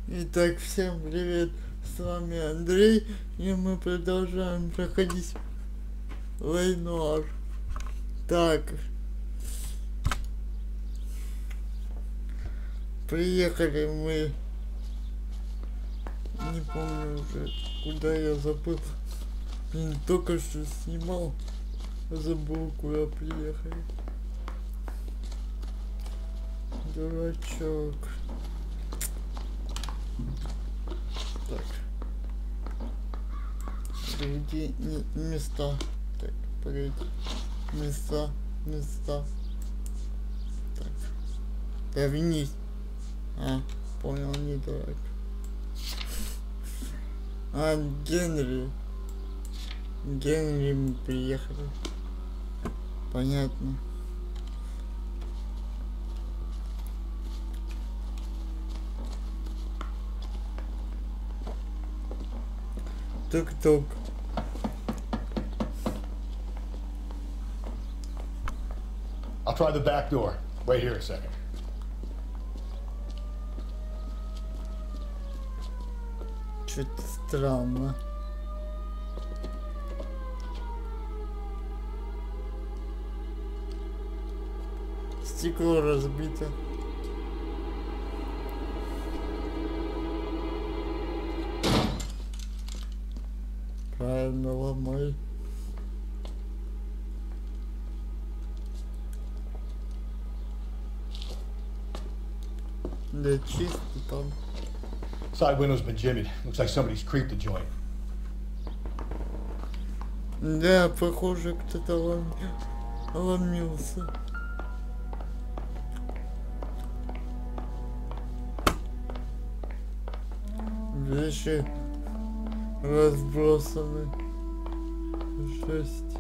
Итак, всем привет, с вами Андрей, и мы продолжаем проходить Noire. Так, приехали мы, не помню уже, куда я забыл, блин, только что снимал, забыл, куда приехали. Дурачок. Так. Где места? Так, погоди. Места. Так. Вернись. А, понял, не дурак. А, Генри мы приехали. Понятно. Тук-тук. I'll try the back door. Wait here a second. Что-то странно. Стекло разбито. Правильно, ломай. Да чисто там. Side window's been jimmied. Looks like somebody's creeped the joint. Да, похоже, кто-то ломился. Вещи разбросаны. Жесть.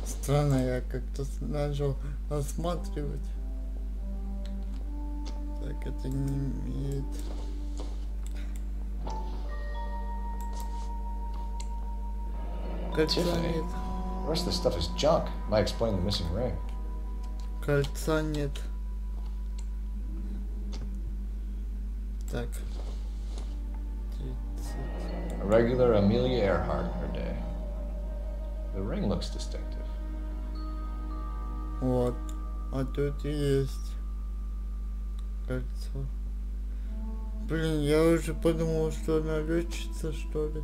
Странно, я как-то начал осматривать. Так, это не имеет. Кольца нет. The rest of this stuff is junk. Might explain the missing ring. Кольца нет. Так. 30. A regular Amelia Earhart per day. The ring looks distinctive. Вот. А тут и есть кольцо. Блин, я уже подумал, что она лечится, что ли.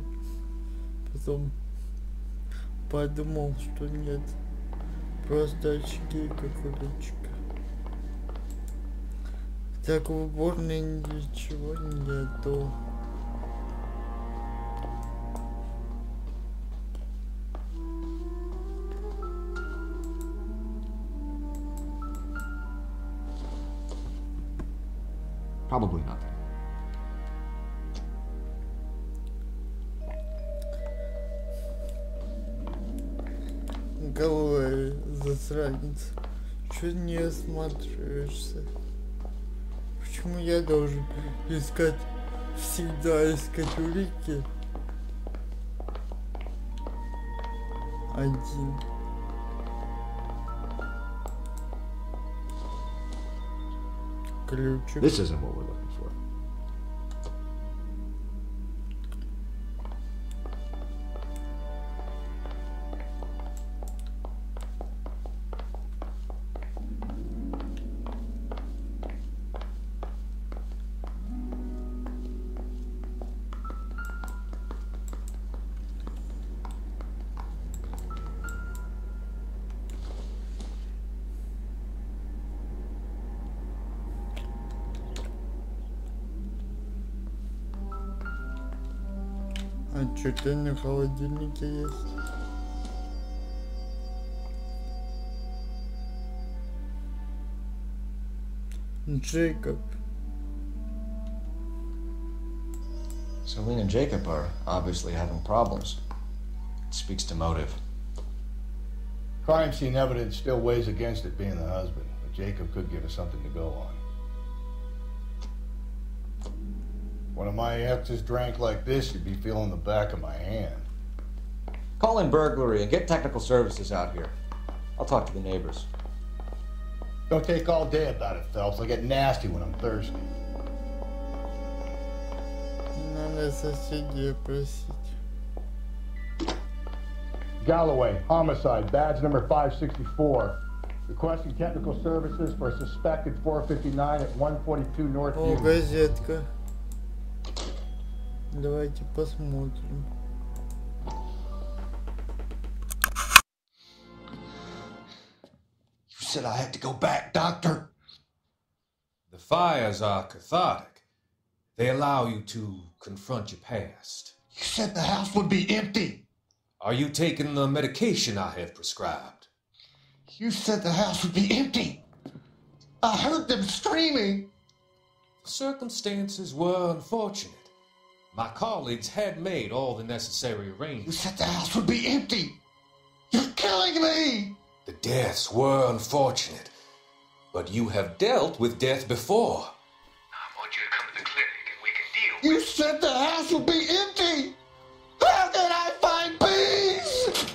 Потом подумал, что нет. Просто очки, как у летчика. Так в уборной ничего нету. Probably nothing. Голый засранец. Чё не осматриваешься? Почему я должен всегда искать улики? Один. Ключик. This isn't what we're looking for. А что-то на холодильнике есть. Джейкоб. Selene and Jacob are obviously having problems. It speaks to motive. Crime scene evidence still weighs against it being the husband, but Jacob could give us something to go on. One of my exes drank like this, you'd be feeling the back of my hand. Call in burglary and get technical services out here. I'll talk to the neighbors. Don't take all day about it, Phelps. I get nasty when I'm thirsty. Надо соседей просить. Galloway, homicide, badge number 564. Requesting technical services for a suspected 459 at 142 North О, View. газетка. Давайте посмотрим. You said I had to go back, Doctor. The fires are cathartic. They allow you to confront your past. You said the house would be empty. Are you taking the medication I have prescribed? You said the house would be empty. I heard them screaming. The circumstances were unfortunate. My colleagues had made all the necessary You arrangements. said the house would be empty. You're killing me. The deaths were unfortunate, but you have dealt with death before. I want you to come to the clinic and we can deal. You said the house would be empty. How can I find peace?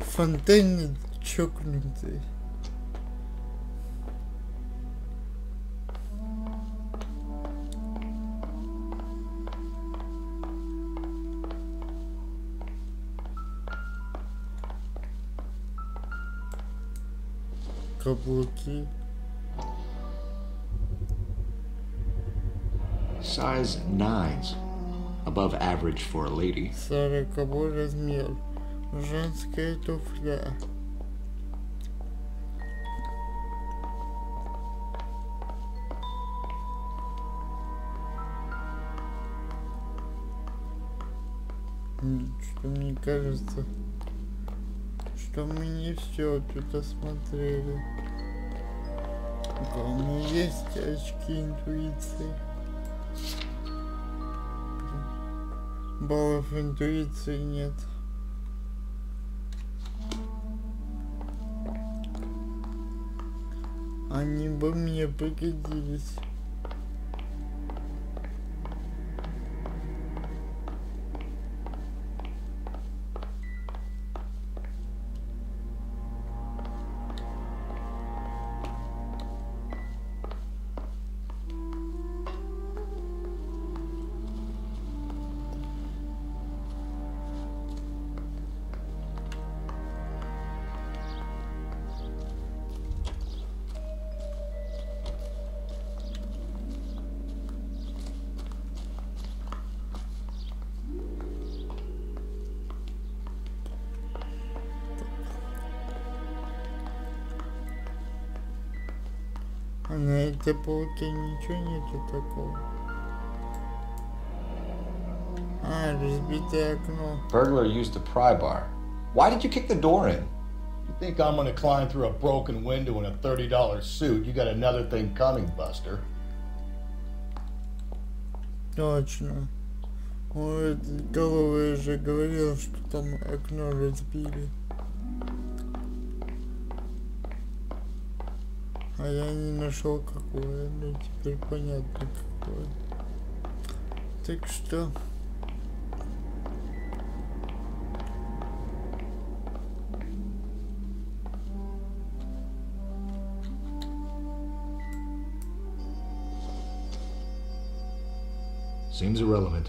Фонтейн чокнутый. Каблуки. Size 9s, above average for a lady. 40 размер. Женская туфля. Что мне кажется, что мы не все тут осмотрели. У меня есть очки интуиции. Баллов интуиции нет. Они бы мне пригодились. А на этой полке ничего нету такого. А, разбитое окно. Burglar used a pry bar. Why did you kick the door in? You think I'm gonna climb through a broken window in a $30 suit? You got another thing coming, Buster. Точно. Ой, головой же говорил, что там окно разбили. А я не нашел какое, но теперь понятно какое. Так что... Seems irrelevant.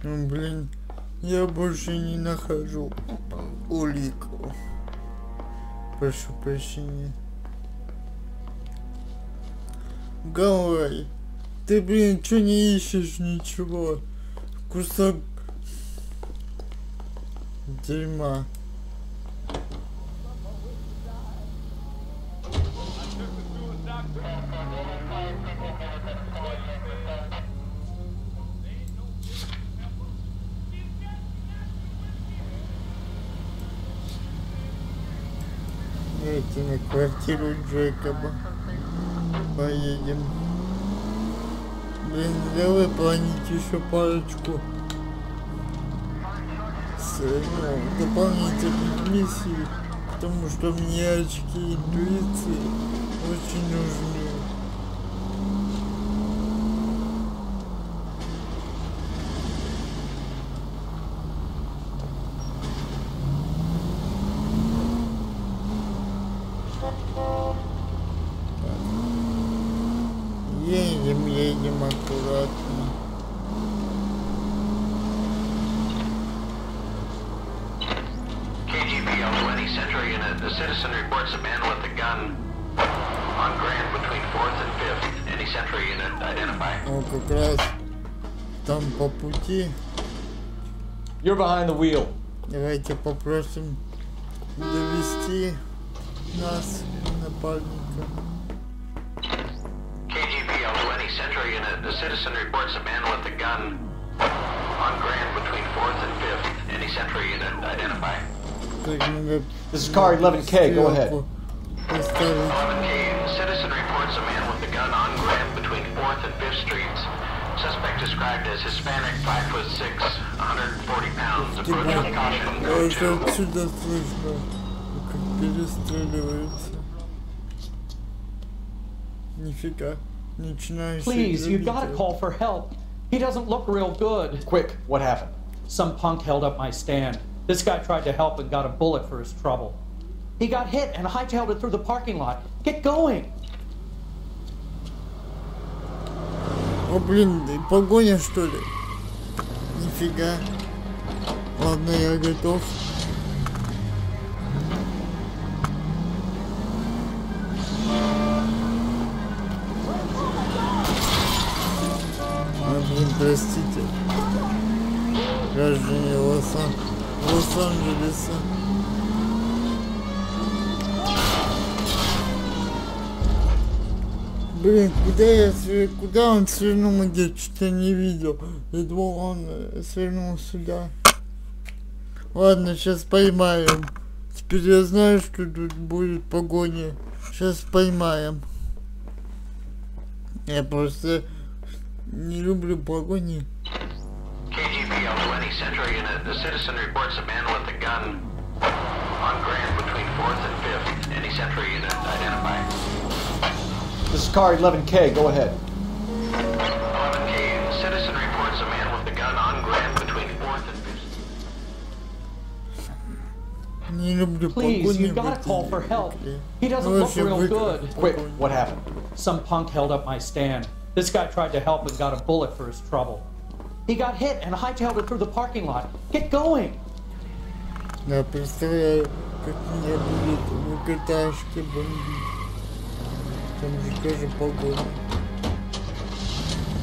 Ну, блин, я больше не нахожу улик. Прошу прощения. Гавай. Ты, блин, чё не ищешь ничего? Кусок дерьма. Давайте на квартиру Джекоба поедем. Блин, давай планить еще парочку дополнительных миссий, потому что мне очки интуиции очень нужны. Едем аккуратно. KGPL-20 Central Unit, the citizen reports a man with a gun on Grand between 4th and 5th. Any Central Unit identify. О, как раз там по пути. You're behind the wheel. Давайте попросим довести нас, напарника. KGPL-20 Central Unit, the citizen reports a man with a gun on Grand between 4th and 5th. Any Central Unit identify. This is car 11K, go ahead. 11K, citizen reports a man with a gun on Grand between 4th and 5th Streets. Suspect described as Hispanic, 5'6", 140 pounds. Approaching caution. Это отсюда слышно, как перестреливается. Нифига. Please, you gotta call for help. He doesn't look real good. Quick, what happened? Some punk held up my stand. This guy tried to help and got a bullet for his trouble. He got hit and hightailed it through the parking lot. Get going! О, блин, погоня, что ли? Нифига. Ладно, я готов. Блин, простите. Граждане Лос-Анджелеса. Блин, куда он свернул, я что-то не видел. Я думал, он свернул сюда. Ладно, сейчас поймаем. Теперь я знаю, что тут будет погоня. Сейчас поймаем. Я просто не люблю погони. KGPL-20 Central Unit, the citizen reports a man with a gun on Grand between 4th and 5th. Any Central Unit identify. This is car 11K, go ahead. 11K, citizen reports a man with a gun on Grand between 4th and 5th. Не люблю погони. Please, you gotta call for help. He doesn't look real good. Quick, what happened? Some punk held up my stand. This guy tried to help and got a bullet for his trouble. He got hit and hightailed it through the parking lot. Get going! Я представляю, как меня будут в ГТАшке бомбить. Там же тоже погони.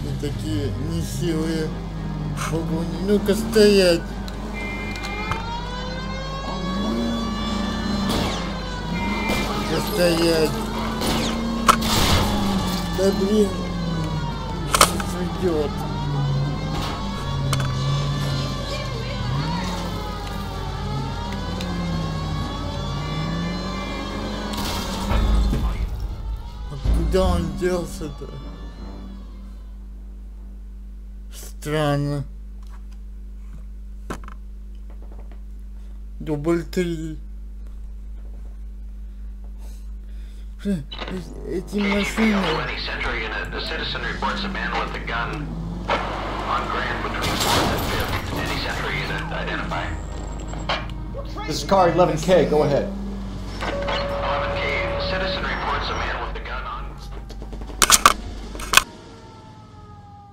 И такие нехилые погони. Ну-ка стоять! Стоять! Да блин! Идет. А куда он делся-то? Странно. Дубль 3. Эти машины. The citizen reports a man with a gun on Grand between 4th and 5th. Any Central Unit identify. This is car 11K, go ahead. 11K, citizen reports a man with a gun on.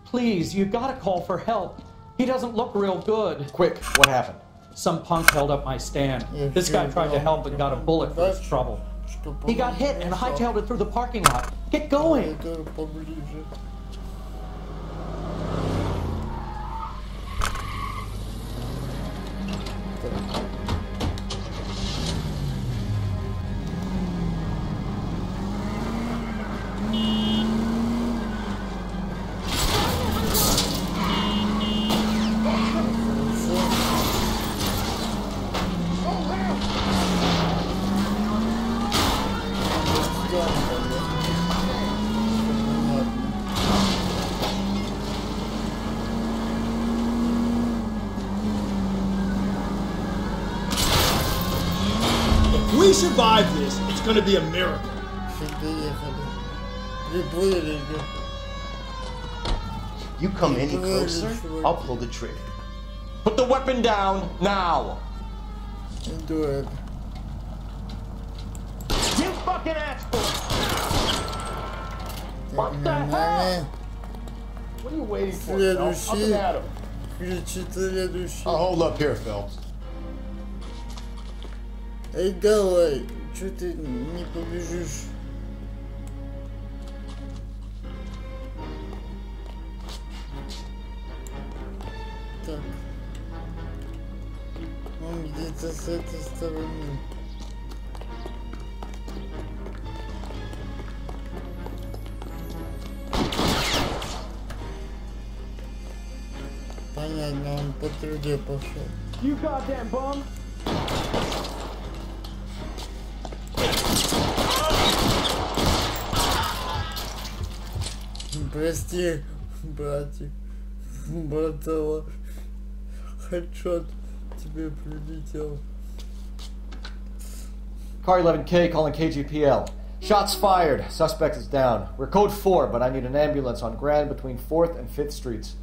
Please, you gotta call for help. He doesn't look real good. Quick, what happened? Some punk held up my stand. This guy tried to help and got a bullet for his trouble. He got hit and hightailed it through the parking lot. Get going! Это поближе. If we survive this, it's gonna be a miracle. You come any closer, I'll pull the trigger. Put the weapon down now. Do it. You fucking asshole! What the hell? What are you waiting for, Phil? Up and at him. Следующий. I'll hold up here, Phil. Эй, давай, чё ты не побежишь? Так. Он где-то с этой стороны. Понятно, он по труде пошел. You goddamn bum! Прости, братик, братова, хедшот тебе прилетел. Car 11K calling KGPL. Shots fired. Suspect is down. We're code 4, but I need an ambulance on Grand between 4th and 5th Streets.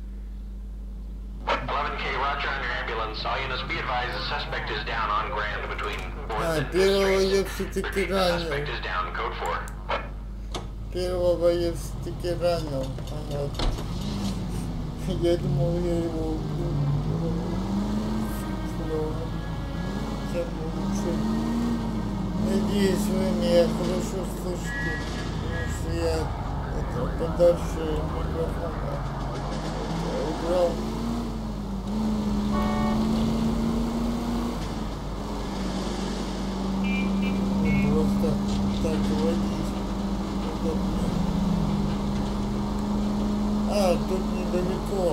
11K, roger on your ambulance. All units be advised the suspect is down on Grand between 4th and 5th Первого я Streets. все-таки The ранил. suspect is down, code 4. Первого я все-таки ранил. Понятно. Я думал, я его убил. Надеюсь, вы меня хорошо слышите, потому что я подальше микрофона убрал. Просто так водить удобно. А, тут недалеко.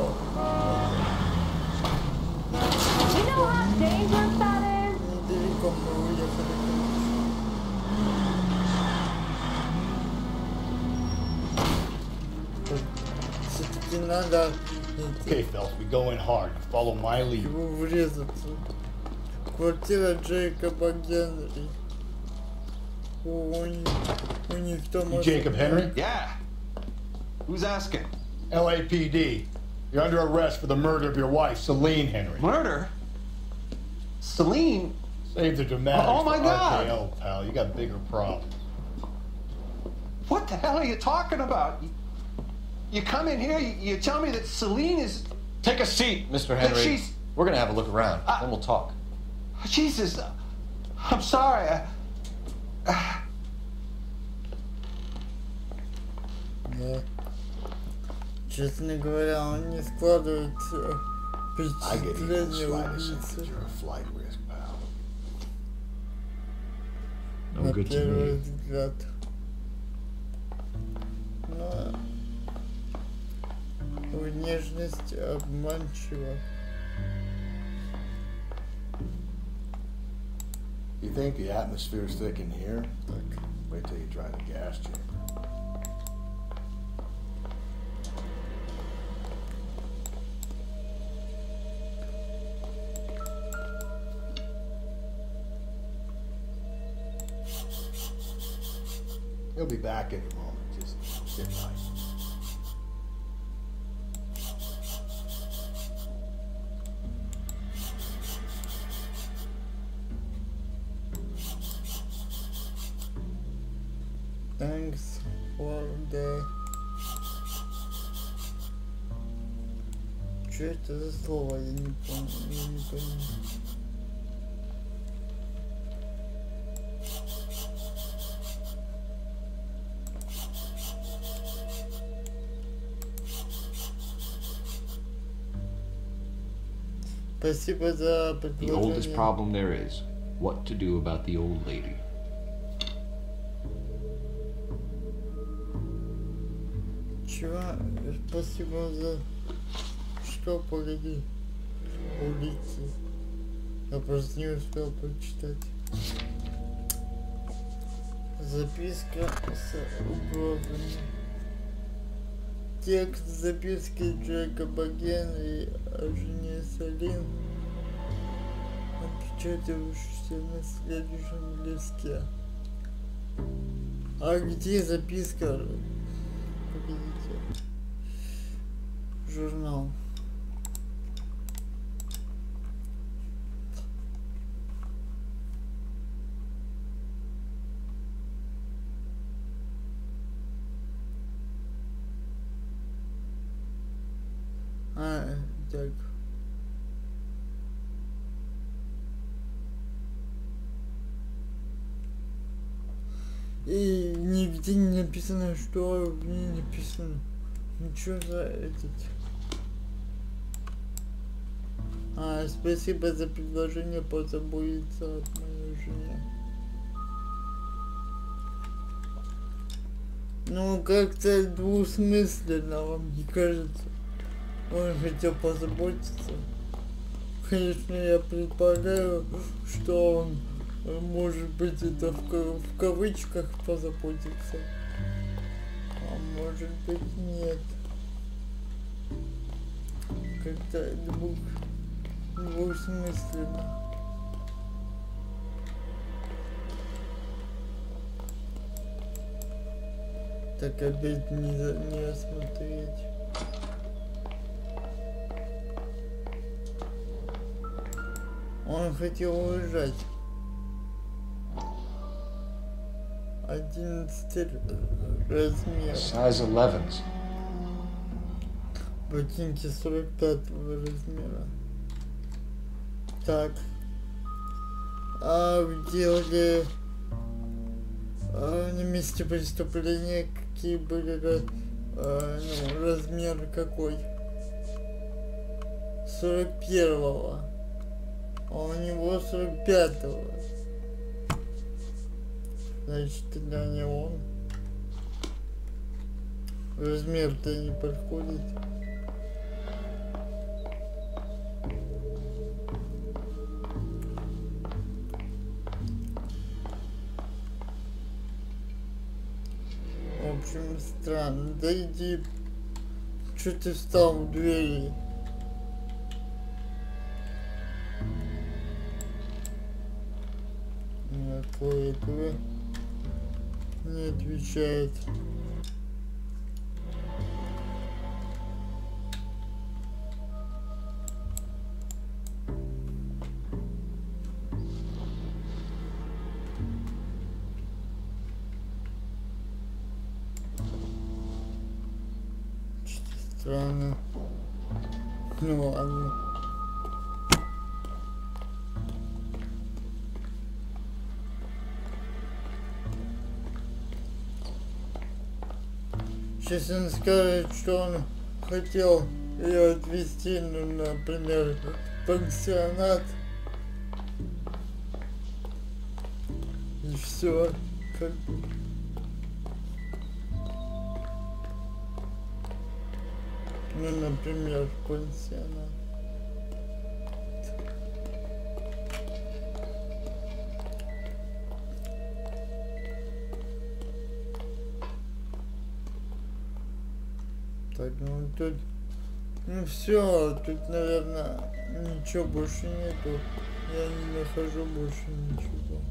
You know how dangerous that is? Недалеко мы уехали. Все-таки надо Okay, Phil, we go in hard. Follow my lead. его врезаться. Квартира Джейкоба Генри. У них там... You Jacob Henry? Yeah. Who's asking? LAPD. You're under arrest for the murder of your wife, Celine Henry. Murder? Celine? Save the dramatics Oh my for God. RKO, pal. You got bigger problems. What the hell are you talking about? You come in here, you tell me that Celine is... Take a seat, Mr. Henry. she's- We're gonna have a look around, then we'll talk. Jesus, I'm sorry. Да. Честно говоря, он не складывает I get even the впечатление slightest sense убийцы. that you're a flight risk, pal. No На good to первый me. взгляд. Но внешность обманчива. You think the atmosphere's thick in here? Wait till you try the gas chamber. He'll be back any moment. Just sit tight. Thanks for the... Что это за слово? Я не помню, я не понял. Спасибо за The oldest предложение. problem there is what to do about the old lady. Чего? Спасибо за... Что, погоди? Улики. Я просто не успел прочитать. Записка с угрозами. Текст записки Джека Баген и жене Салин, отпечатывающийся на следующем листке. А где записка? Погодите. Журнал. Так. И нигде не написано, что в ней написано. Ничего за этот. Спасибо за предложение позаботиться от моей жены. Ну, как-то двусмысленно, вам не кажется? Он хотел позаботиться. Конечно, я предполагаю, что он, может быть, это в кавычках позаботиться. А может быть, нет. Как-то двусмысленно. Так опять не осмотреть. Он хотел уезжать. 11 размер. Size 11s. Ботинки 45-го размера. Так. В деле на месте преступления какие были размер какой? 41-го. А у него 45-го. Значит, тогда не он. Размер-то не подходит. В общем, странно. Да иди. Чё ты встал в двери? Кое-кто не отвечает. Что-то странно. Ну ладно. Сейчас он скажет, что он хотел ее отвезти, ну, например, в пансионат. И все, как бы. Ну, например, в пансионат. Так, ну тут, ну все, тут, наверное, ничего больше нету. Я не нахожу больше ничего.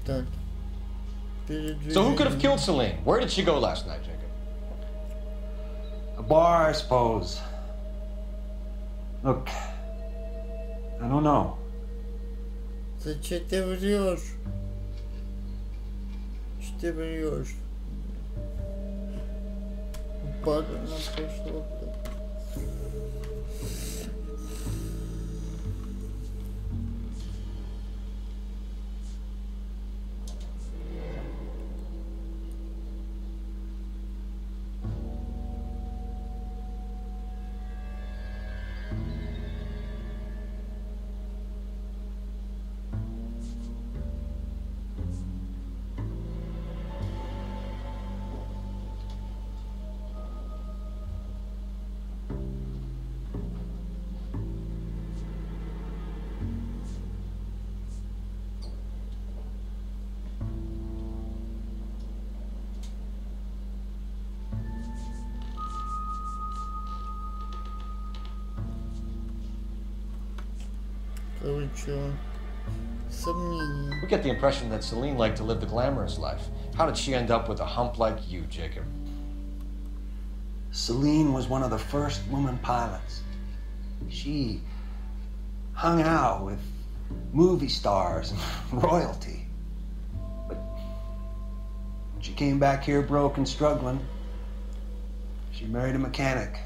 Так. So who could have killed Celine? Where did she go last night, Jacob? A bar, I suppose. Look, I don't know. Зачем ты врешь? Что ты врешь? Падана пошла. Короче, сомнения. We get the impression that Celine liked to live the glamorous life. How did she end up with a hump like you, Jacob? Celine was one of the first woman pilots. She hung out with movie stars and royalty. But when she came back here broke and struggling, she married a mechanic.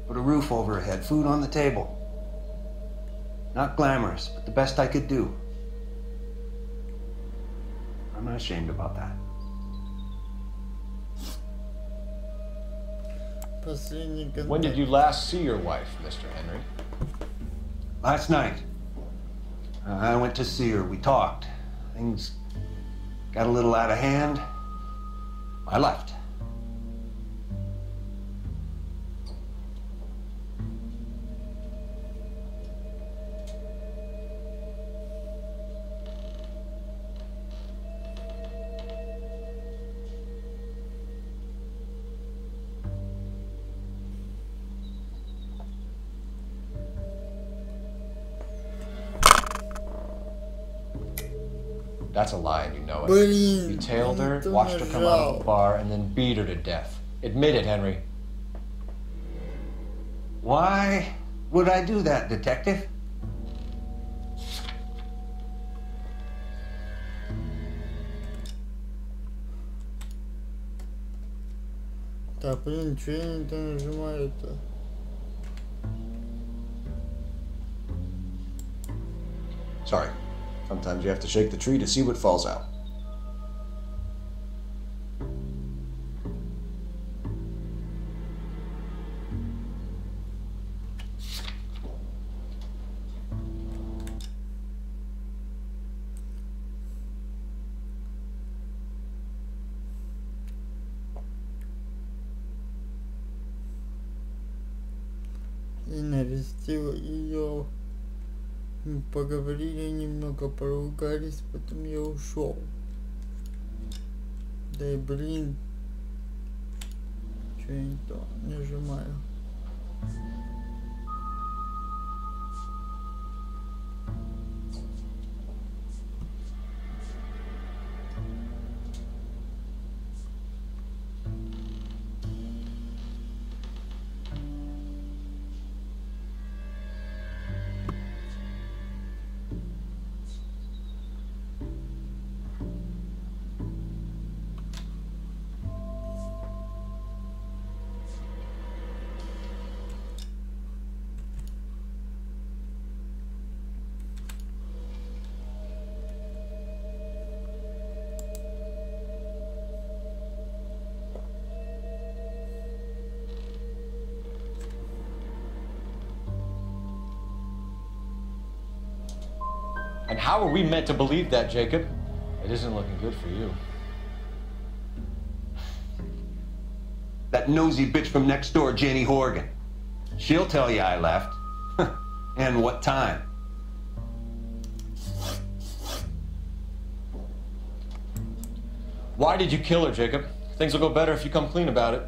Put a roof over her head, food on the table. Not glamorous, but the best I could do. I'm not ashamed about that. When did you last see your wife, Mr. Henry? Last night. I went to see her. We talked. Things got a little out of hand. I left. That's a lie, and you know it. You tailed her, watched her come out of the bar, and then beat her to death. Admit it, Henry. Why would I do that, Detective? Да, блин, что я не нажимаю-то? Sorry. Sometimes you have to shake the tree to see what falls out. И навестил ее. Мы поговорили немного, поругались, потом я ушел. Да и блин, что я не то нажимаю. And how are we meant to believe that, Jacob? It isn't looking good for you. That nosy bitch from next door, Jenny Horgan. She'll tell you I left. And what time. Why did you kill her, Jacob? Things will go better if you come clean about it.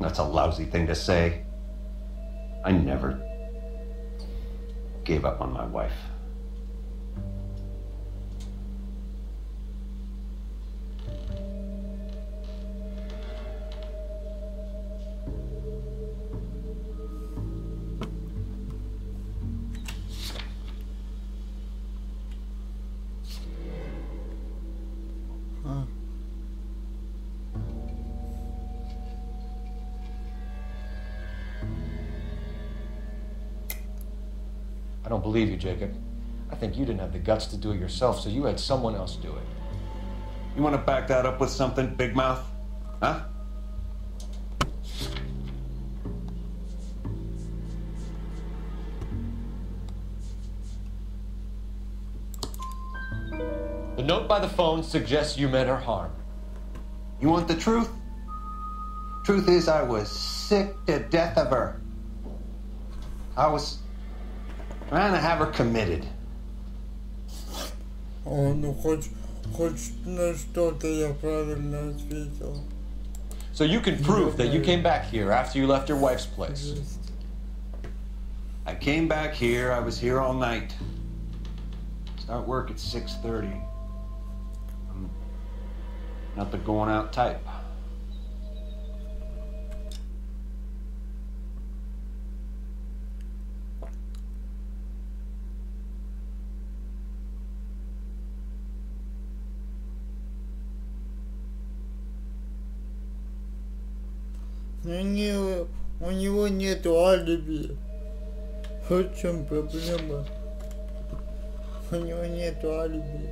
That's a lousy thing to say. I never gave up on my wife. I don't believe you, Jacob. I think you didn't have the guts to do it yourself, so you had someone else do it. You want to back that up with something, Big Mouth? Huh? The note by the phone suggests you meant her harm. You want the truth? Truth is, I was sick to death of her. I was trying to have her committed. О, ну хоть на что-то я правильно ответил. So you can prove that you came back here after you left your wife's place. I came back here. I was here all night. Start work at 6:30. I'm not the going out type. У него нету алиби. Вот в чем проблема. У него нету алиби.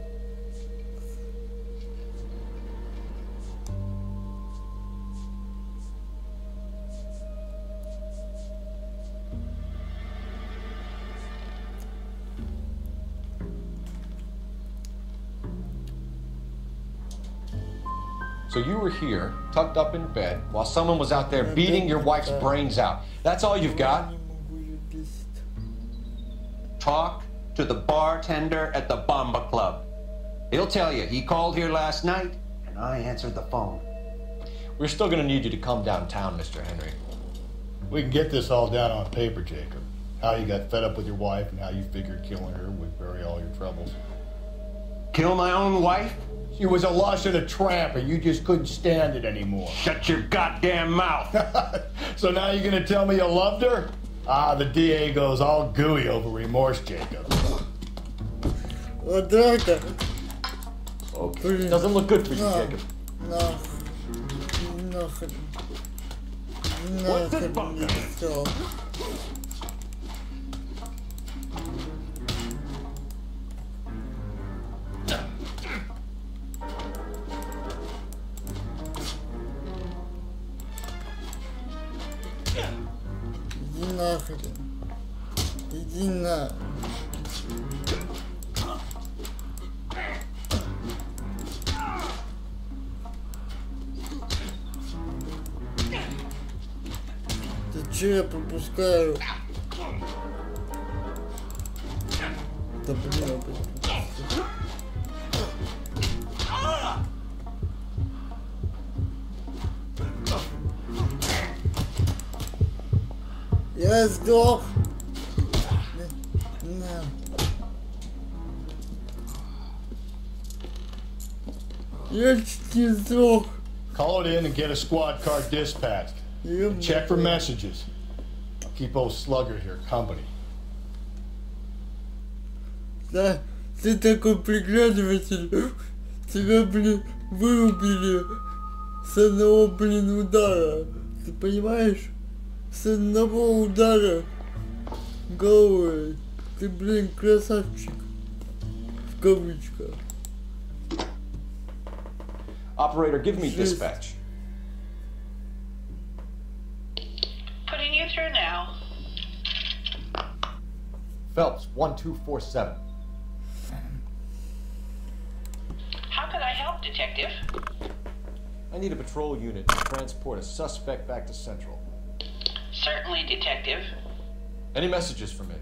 So you were here, tucked up in bed, while someone was out there beating your wife's brains out. That's all you've got? Talk to the bartender at the Bomba Club. He'll tell you he called here last night, and I answered the phone. We're still gonna need you to come downtown, Mr. Henry. We can get this all down on paper, Jacob. How you got fed up with your wife and how you figured killing her would bury all your troubles. Kill my own wife? She was a lush and a tramp, and you just couldn't stand it anymore. Shut your goddamn mouth. So now you're gonna tell me you loved her? Ah, the DA goes all gooey over remorse, Jacob. ADATA. Okay. Doesn't look good for you, Jacob. No. What's this bunker? Иди нахрен. Иди на. Да че я пропускаю? Да блин, я пропускаю. Я сдох. На. Я чуть не сдох. Call it in and get a squad car dispatched. And check for messages. I'll keep old Slugger here company. Да, ты такой приглядыватель. Тебя, блин, вырубили с одного, блин, удара. Ты понимаешь? С одного удара головой. Ты, блин, красавчик. В кавычках. Operator, give me dispatch. Putting you through now. Phelps, 1247. How could I help, Detective? I need a patrol unit to transport a suspect back to Central. Certainly, Detective. Any messages for me?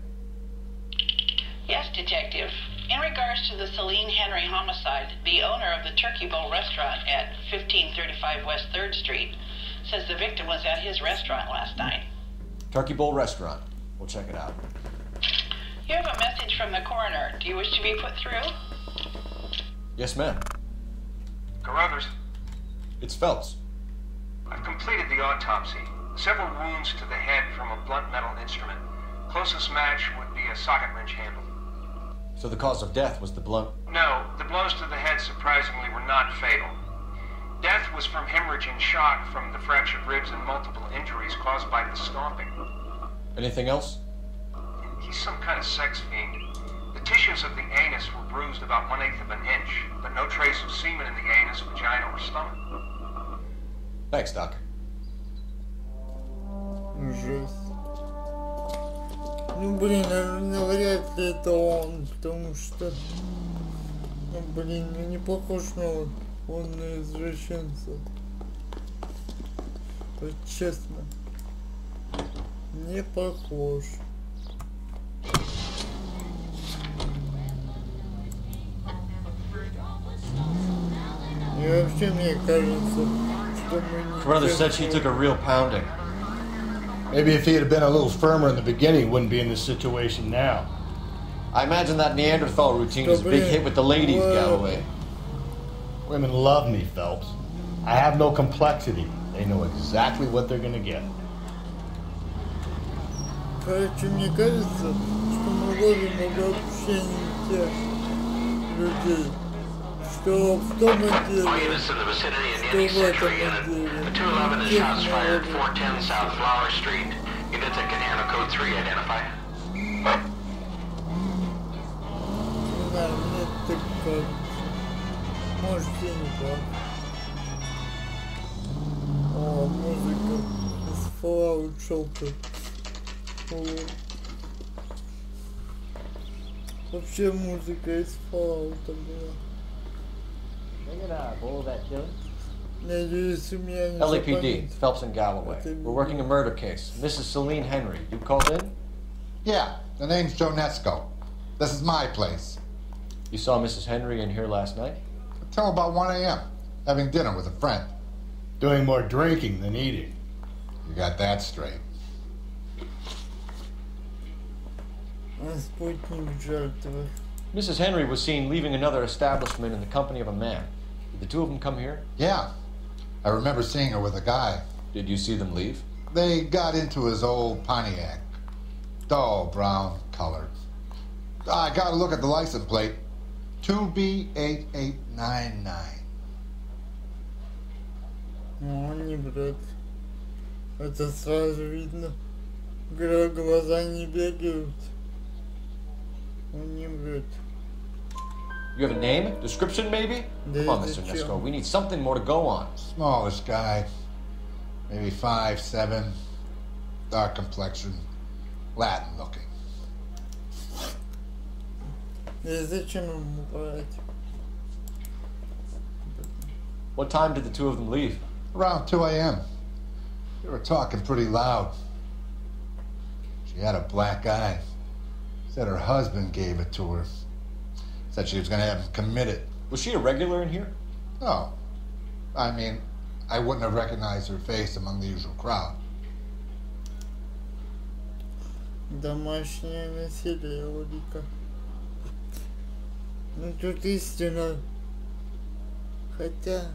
Yes, Detective. In regards to the Celine Henry homicide, the owner of the Turkey Bowl restaurant at 1535 West 3rd Street says the victim was at his restaurant last night. Turkey Bowl restaurant. We'll check it out. You have a message from the coroner. Do you wish to be put through? Yes, ma'am. Carruthers. It's Phelps. I've completed the autopsy. Several wounds to the head from a blunt metal instrument. Closest match would be a socket wrench handle. So the cause of death was the blunt? No, the blows to the head surprisingly were not fatal. Death was from hemorrhage and shock from the fractured ribs and multiple injuries caused by the stomping. Anything else? He's some kind of sex fiend. The tissues of the anus were bruised about 1/8 of an inch, but no trace of semen in the anus, vagina, or stomach. Thanks, Doc. Жесть. Ну блин, навряд ли это он, потому что, ну блин, ну не похож на он на извращенца. Вот честно, не похож. И вообще мне кажется, что мы не... Brother said she took a real pounding. Maybe if he had been a little firmer in the beginning, he wouldn't be in this situation now. I imagine that Neanderthal routine is a big hit with the ladies, Galloway. Women love me, Phelps. I have no complexity. They know exactly what they're gonna get. Короче, мне кажется, что мы ловим обобщение тех людей, что в том отделе, что в этом отделе. 211 is shots fired, 410 South Flower Street. Units at Canano Code 3 identify. Не знаю, мне так кажется. Может, я не прав. О, музыка из Fallout Shelter. Вообще музыка из Fallout была. Надеюсь, у меня не LAPD, Phelps and Galloway. We're working a murder case. Mrs. Celine Henry, you called in? Yeah, the name's Jonesco. This is my place. You saw Mrs. Henry in here last night? Until about 1 a.m., having dinner with a friend. Doing more drinking than eating. You got that straight. Mrs. Henry was seen leaving another establishment in the company of a man. Did the two of them come here? Yeah. I remember seeing her with a guy. Did you see them leave? They got into his old Pontiac. Dull brown color. I got to look at the license plate. 2B8899. Ну, не брат. Это сразу видно. Глаза не бегают. Он не врет. You have a name? Description, maybe? Come on, Mr. Nesco. We need something more to go on. Smallish guy. Maybe 5'7". Dark complexion. Latin looking. Зачем ему брать? What time did the two of them leave? Around 2 a.m. They were talking pretty loud. She had a black eye. Said her husband gave it to her. Said she was going to have him committed. Was she a regular in here? No. I mean, I wouldn't have recognized her face among the usual crowd. Домашнее насилие, логика. Ну тут истина. Хотя...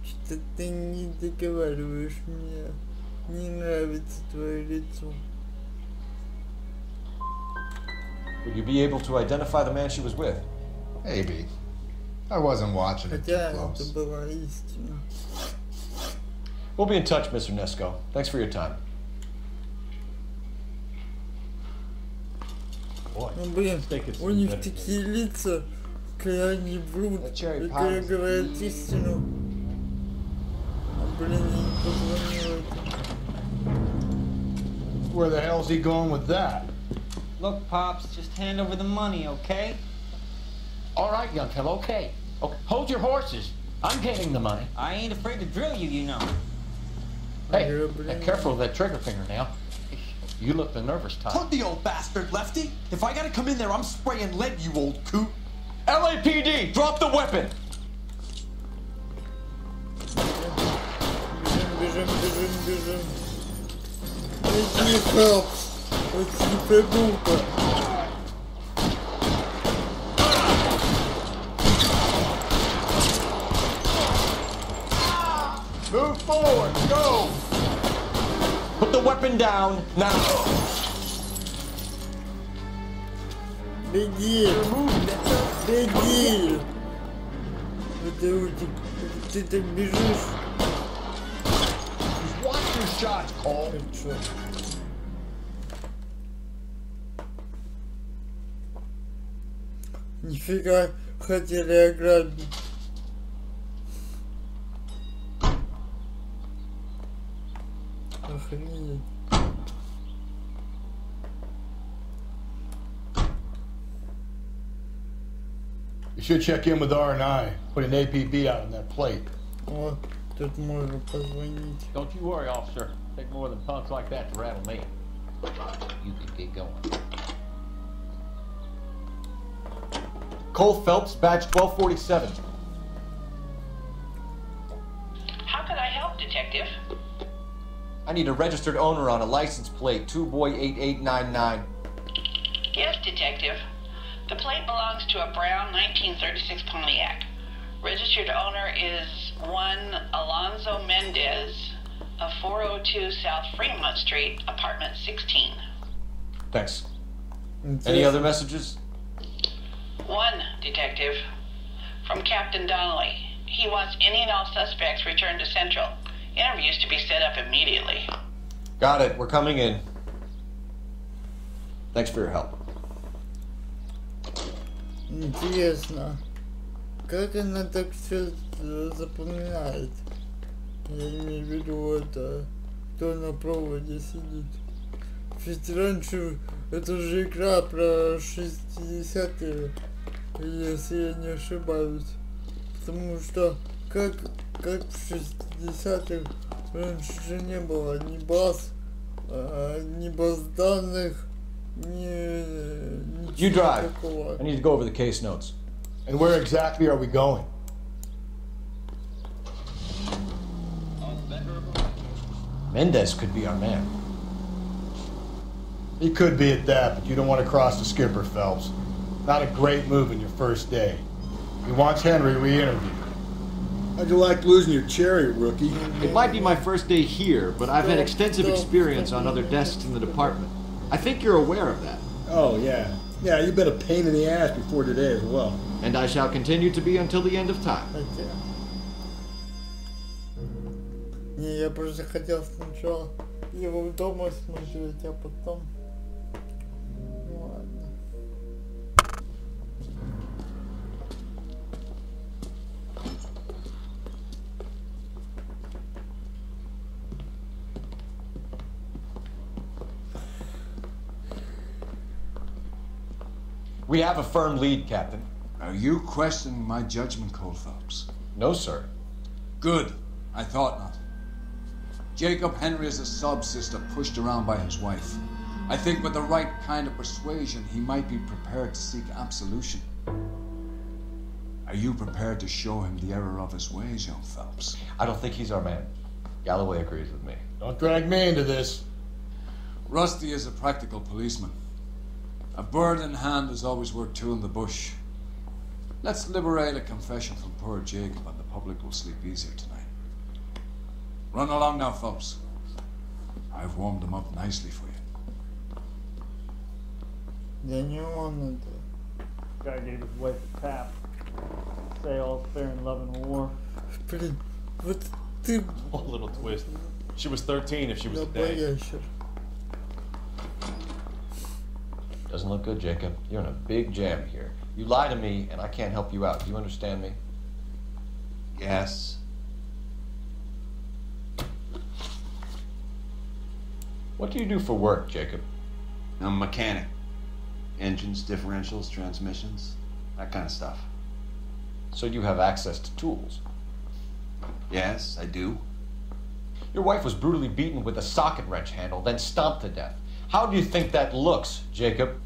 Что ты не договариваешь мне. Не нравится твое лицо. Would you be able to identify the man she was with? Maybe. I wasn't watching it too close. Это была истина. We'll be in touch, Mr. Nesco. Thanks for your time. Ну блин, у них такие лица, когда они врут, когда говорят истину. А блин, я не позвонил это. Where the hell's he going with that? Look, Pops, just hand over the money, okay? All right, young fellow, okay. Hold your horses. I'm getting the money. I ain't afraid to drill you, you know. Hey, careful with that trigger finger now. You look the nervous type. Plug the old bastard, Lefty. If I gotta come in there, I'm spraying lead, you old coot. LAPD, drop the weapon! Бежим. Иди, Пhelps. Вот не придурка. Move forward, go! Put the weapon down, now! Беги! Беги! Ты так бежишь. Watch your shots, Cole. Нифига хотели ограбить. Охренеть. You should check in with R&I. Put an APB out on that plate. О, тут можно позвонить. Don't you worry, officer. Take more than punks like that to rattle me. You can get going. Cole Phelps, badge 1247. How could I help, Detective? I need a registered owner on a license plate, 2boy8899. Yes, Detective. The plate belongs to a brown 1936 Pontiac. Registered owner is one Alonzo Mendez of 402 South Fremont Street, apartment 16. Thanks. Any other messages? One, Detective. From Captain Donnelly. He wants any and all suspects returned to Central. Interviews to be set up immediately. Got it. We're coming in. Thanks for your help. Интересно, как она так все запоминает? Я имею в виду это, кто на проводе сидит. Ведь раньше это же игра про 60-е, если я не ошибаюсь. Потому что как в 60-х раньше же не было ни баз данных, You drive. I need to go over the case notes. And where exactly are we going? Mendez could be our man. He could be at that, but you don't want to cross the skipper, Phelps. Not a great move in your first day. He wants Henry re-interviewed. How'd you like losing your cherry, rookie? It might be my first day here, but I've had extensive experience on other desks in the department. I think you're aware of that. Oh, yeah. Yeah, you've been a pain in the ass before today as well. And I shall continue to be until the end of time. Не, я просто хотел сначала его дома смотреть, а потом... Ну ладно. We have a firm lead, Captain. Are you questioning my judgment call, Phelps? No, sir. Good. I thought not. Jacob Henry is a sub-sister pushed around by his wife. I think with the right kind of persuasion, he might be prepared to seek absolution. Are you prepared to show him the error of his ways, young Phelps? I don't think he's our man. Galloway agrees with me. Don't drag me into this. Rusty is a practical policeman. A bird in hand is always worth two in the bush. Let's liberate a confession from poor Jacob and the public will sleep easier tonight. Run along now, Phelps. I've warmed them up nicely for you. Да не он это. Guy gave his wife a tap. Say all's fair in love and war. Блин, вот ты... A little twist. She was 13 if she was a day. Doesn't look good, Jacob. You're in a big jam here. You lie to me, and I can't help you out. Do you understand me? Yes. What do you do for work, Jacob? I'm a mechanic. Engines, differentials, transmissions, that kind of stuff. So you have access to tools? Yes, I do. Your wife was brutally beaten with a socket wrench handle, then stomped to death. How do you think that looks, Jacob?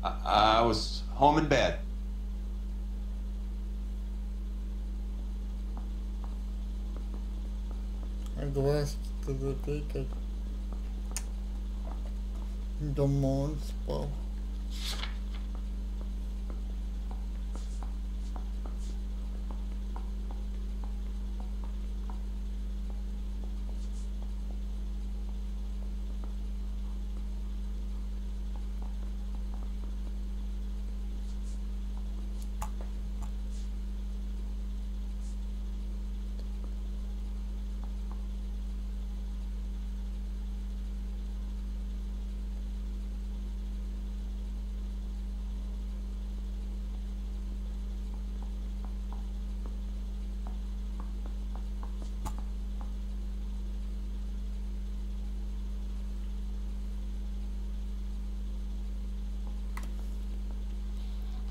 I was home in bed. А глазки-то запекать. Дома он спал.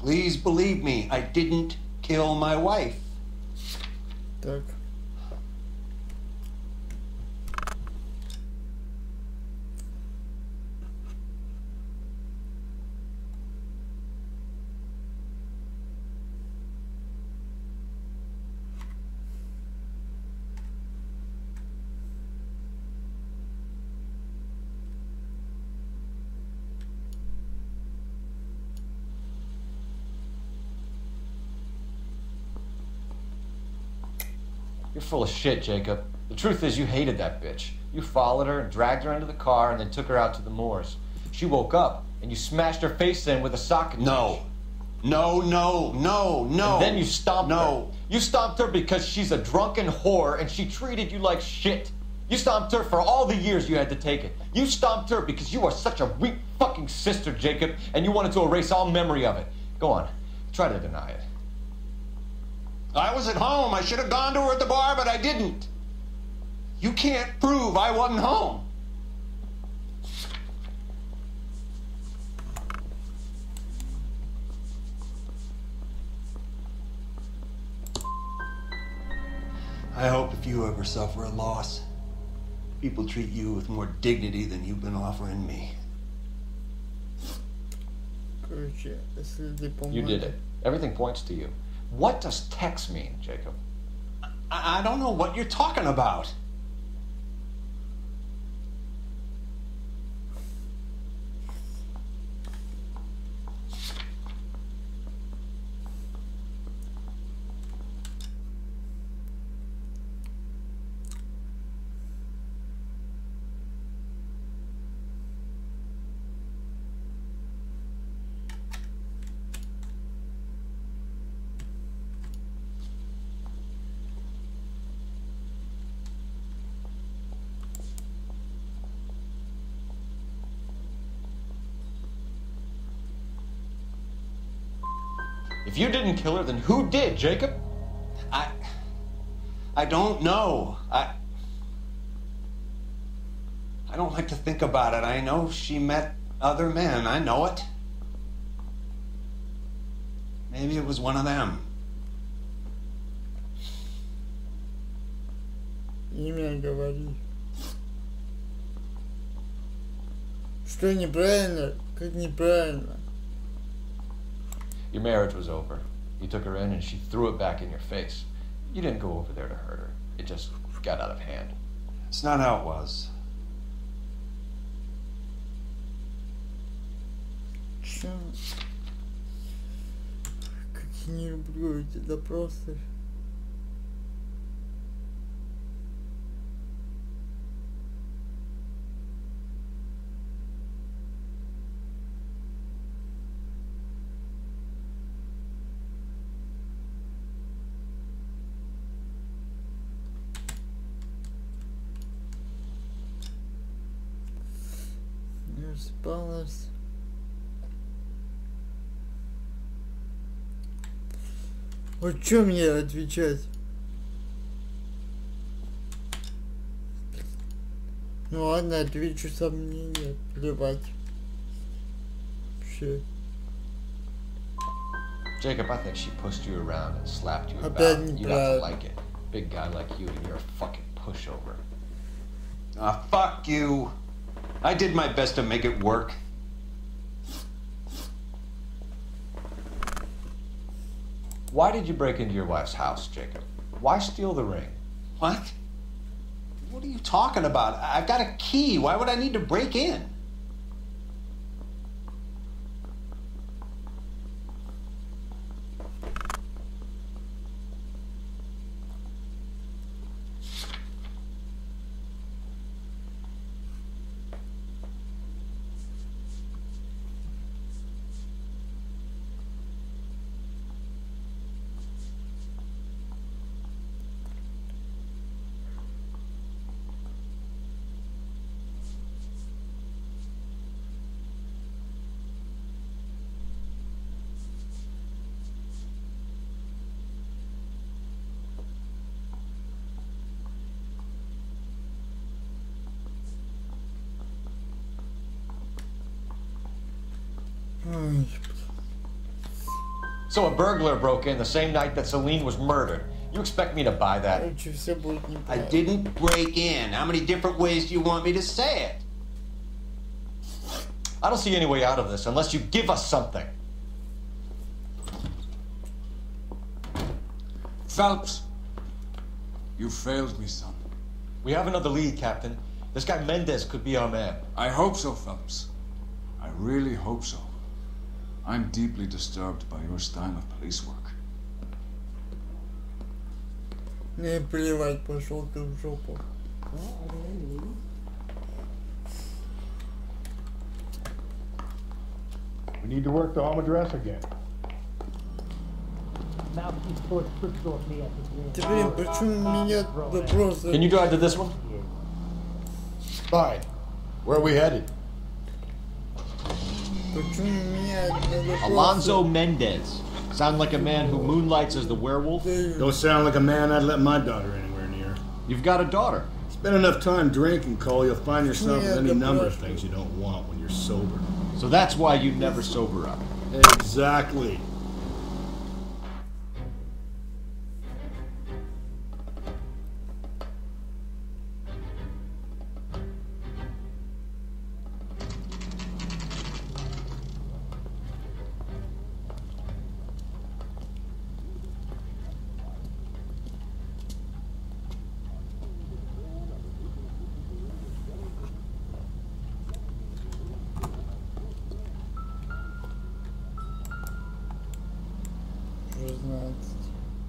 Please believe me, I didn't kill my wife. Так. You're full of shit, Jacob. The truth is you hated that bitch. You followed her and dragged her into the car and then took her out to the moors. She woke up and you smashed her face in with a socket wrench. No. And then you stomped her. You stomped her because she's a drunken whore and she treated you like shit. You stomped her for all the years you had to take it. You stomped her because you are such a weak fucking sister, Jacob, and you wanted to erase all memory of it. Go on. Try to deny it. I was at home. I should have gone to her at the bar, but I didn't. You can't prove I wasn't home. I hope if you ever suffer a loss, people treat you with more dignity than you've been offering me. You did it. Everything points to you. What does text mean, Jacob? I don't know what you're talking about. If you didn't kill her, then who did, Jacob? I don't know. I don't like to think about it. I know she met other men. I know it. Maybe it was one of them. Имя говори. Что неправильно? Как неправильно? Your marriage was over. You took her in and she threw it back in your face. You didn't go over there to hurt her. It just got out of hand. It's not how it was. Как я не люблю эти допросы. Спалась. Вот что мне отвечать? Ну ладно, отвечу сомнения, плевать. Вообще. Jacob, I think she pushed you around and slapped you about. You'd have to like it. Big guy like you and you're a fucking pushover. Ah, fuck you. I did my best to make it work. Why did you break into your wife's house, Jacob? Why steal the ring? What? What are you talking about? I've got a key. Why would I need to break in? So a burglar broke in the same night that Celine was murdered. You expect me to buy that? I didn't break in. How many different ways do you want me to say it? I don't see any way out of this unless you give us something. Phelps, you failed me, son. We have another lead, Captain. This guy Mendez could be our man. I hope so, Phelps. I really hope so. I'm deeply disturbed by your style of police work. Не плевать, пошел ты в жопу. We need to work the home address again. Ты, блин, почему меня просто... Can you drive to this one? Fine. Where are we headed? Почему меня Alonzo Mendez. Sound like a man who moonlights as the werewolf? Don't sound like a man I'd let my daughter anywhere near. You've got a daughter. Spend enough time drinking, Cole, you'll find yourself with any number of things you don't want when you're sober. So that's why you never sober up. Exactly.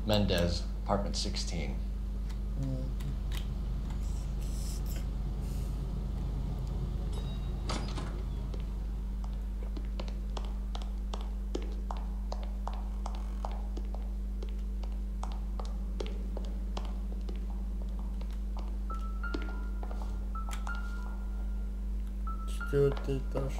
Mendez, apartment 16. Четвертый этаж.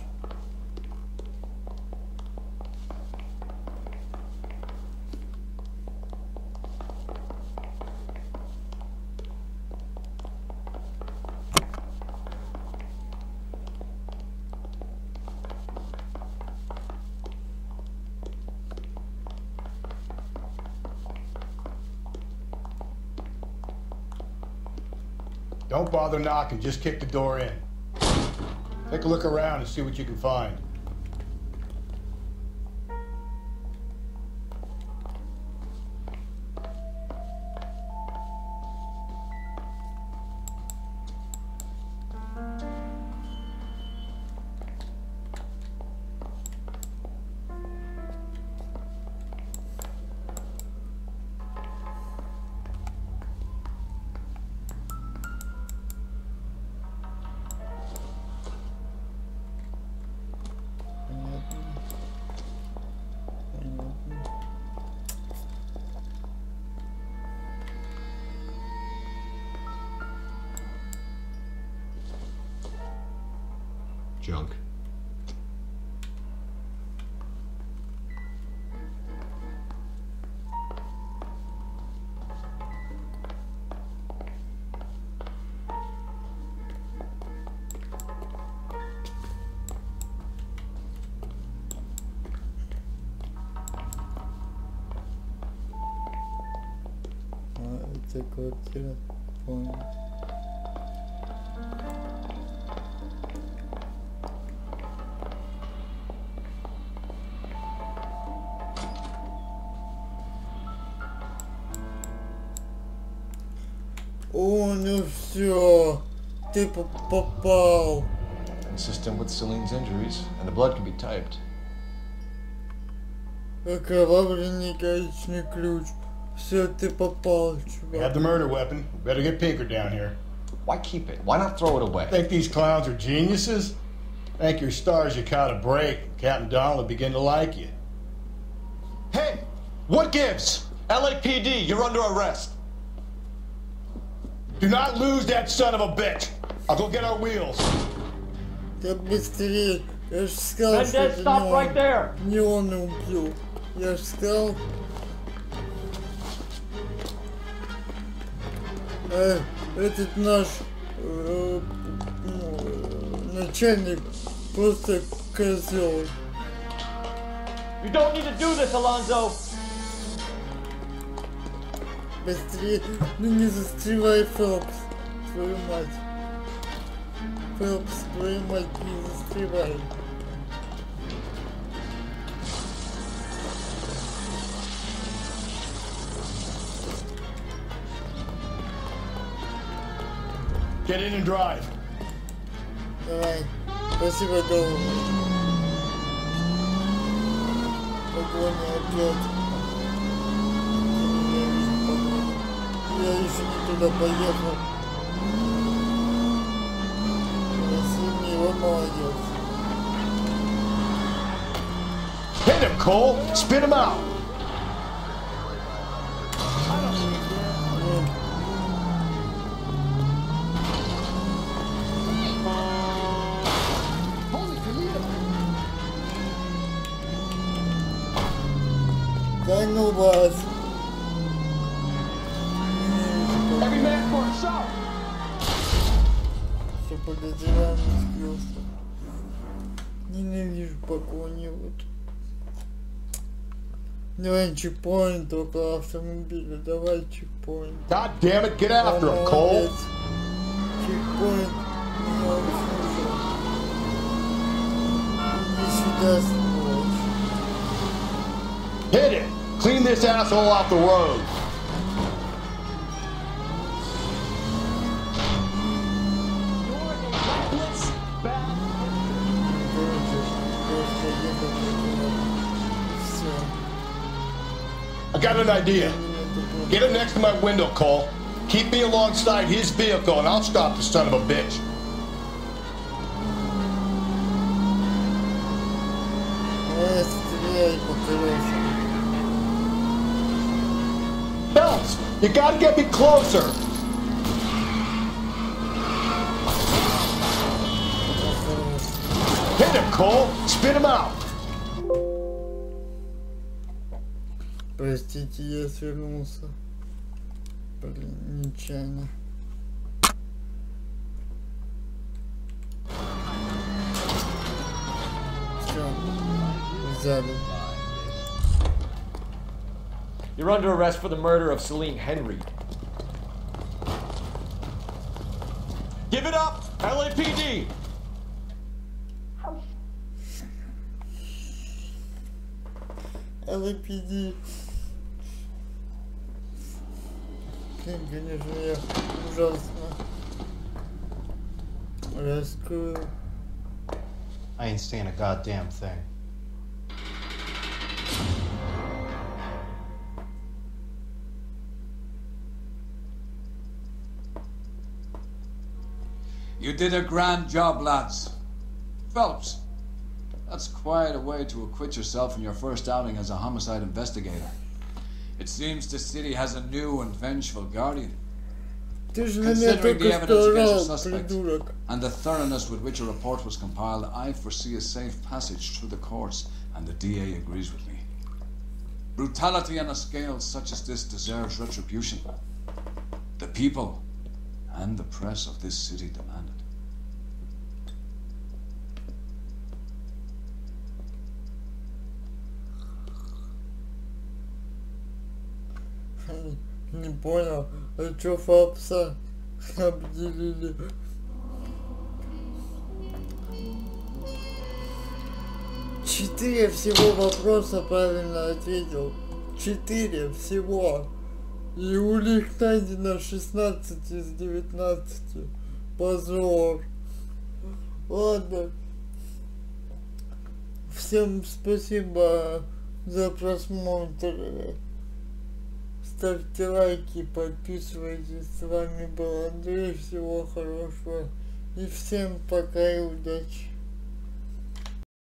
Don't bother knocking, just kick the door in. Take a look around and see what you can find. Junk. Это квартира, понял. О, ну все, ты попал. Consistent with Celine's injuries, and the blood can be typed. Окровавленный гаечный ключ. Все, ты попал, чувак. We have the murder weapon. Better get Pinker down here. Why keep it? Why not throw it away? Think these clowns are geniuses? Thank your stars you caught a break. Captain Donald will begin to like you. Hey! What gives? LAPD, you're under arrest. Do not lose that son of a bitch. I'll go get our wheels. Да быстрее. Я же сказал, что это не он убил. Я же сказал. Этот наш начальник просто козел. You don't need to do this, Alonzo. Быстрее, ну не застревай, Фелпс, твою мать. Фелпс, твою мать, не застревай. Get in and drive. Давай, спасибо, Доу. Погоня опять. я еще не туда поехал. Россия его молодец. Hit him, Cole! Spit him out! Да ну вас. Every man for himself. Все подозреваем, не сбился. Ненавижу поклонивать. Давай чекпоинт только автомобиля, давай чекпоинт. God damn it, get after him, Cole. Чекпоинт. Меня услышал. Иди сюда, сволочь. Hit it! Clean this asshole off the road. I got an idea. Get him next to my window, Cole. Keep me alongside his vehicle and I'll stop the son of a bitch. Belts, you gotta get me closer. Hit him, Cole. Spit him out. Простите, я свернулся. Блин, нечаянно. Все, сзади. You're under arrest for the murder of Celine Henry. Give it up, LAPD! LAPD. Блин, конечно, я ужасно раскрою. I ain't saying a goddamn thing. You did a grand job, lads. Phelps, that's quite a way to acquit yourself in your first outing as a homicide investigator. It seems the city has a new and vengeful guardian. Considering the evidence against your suspect and the thoroughness with which a report was compiled, I foresee a safe passage through the courts, and the DA agrees with me. Brutality on a scale such as this deserves retribution. The people and the press of this city demand it. Не понял, а чё Фапса обделили? Четыре всего вопроса правильно ответил. 4 всего. И у них найдено 16 из 19. Позор. Ладно. Всем спасибо за просмотр. Ставьте лайки, подписывайтесь. С вами был Андрей. Всего хорошего. И всем пока и удачи.